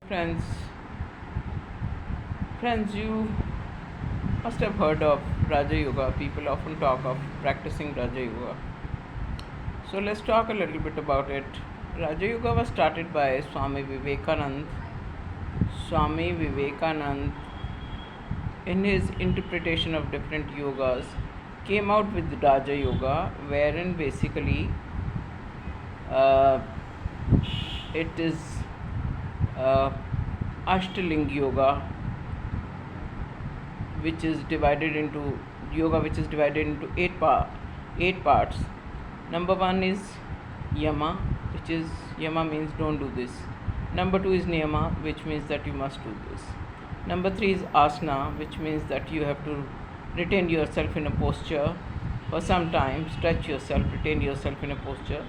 Friends, you must have heard of Raja Yoga. People often talk of practicing Raja Yoga. So let's talk a little bit about it. Raja Yoga was started by Swami Vivekanand. Swami Vivekanand, in his interpretation of different yogas, came out with Raja Yoga, wherein basically uh, it is uh, Ashtaling Yoga, which is divided into eight parts. Number one is Yama, which is Yama means don't do this. Number two is Niyama, which means that you must do this. Number three is Asana, which means that you have to retain yourself in a posture for some time, stretch yourself, retain yourself in a posture,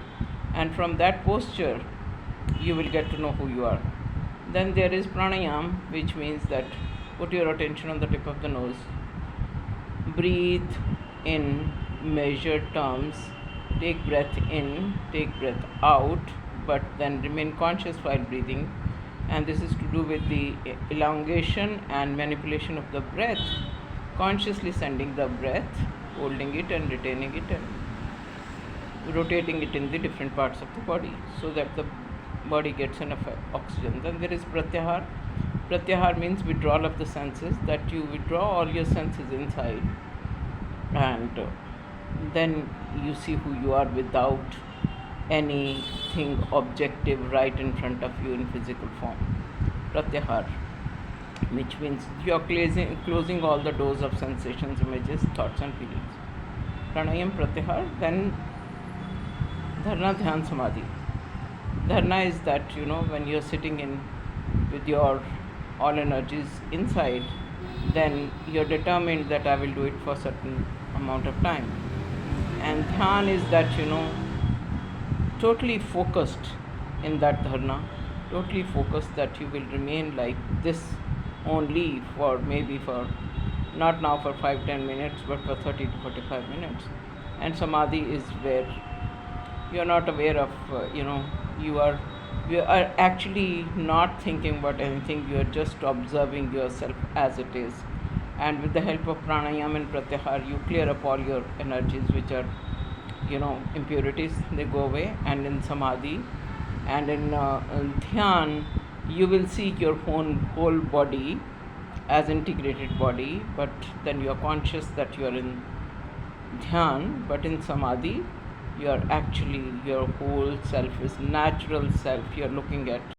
and from that posture you will get to know who you are. Then there is Pranayam, which means that put your attention on the tip of the nose, breathe in measured terms, take breath in, take breath out, but then remain conscious while breathing. And this is to do with the elongation and manipulation of the breath, consciously sending the breath, holding it and retaining it and rotating it in the different parts of the body so that the body gets enough oxygen. Then there is Pratyahar. Pratyahar means withdrawal of the senses, that you withdraw all your senses inside and then you see who you are without anything objective right in front of you in physical form. Pratyahar, which means you are closing all the doors of sensations, images, thoughts and feelings. Pranayam, Pratyahar. Then Dharna, Dhyan, Samadhi. Dharna is that, when you're sitting in with your all energies inside, then you're determined that I will do it for a certain amount of time. And Dhyan is that, totally focused in that dharna, totally focused that you will remain like this only for not now for 5-10 minutes, but for 30 to 45 minutes. And Samadhi is where you are not aware of, you are actually not thinking about anything, you are just observing yourself as it is. And with the help of pranayam and pratyahar, you clear up all your energies which are, impurities, they go away. And in samadhi and in dhyan, you will see your whole body as integrated body, but then you are conscious that you are in dhyan. But in samadhi, you are actually, your whole self is natural self, you are looking at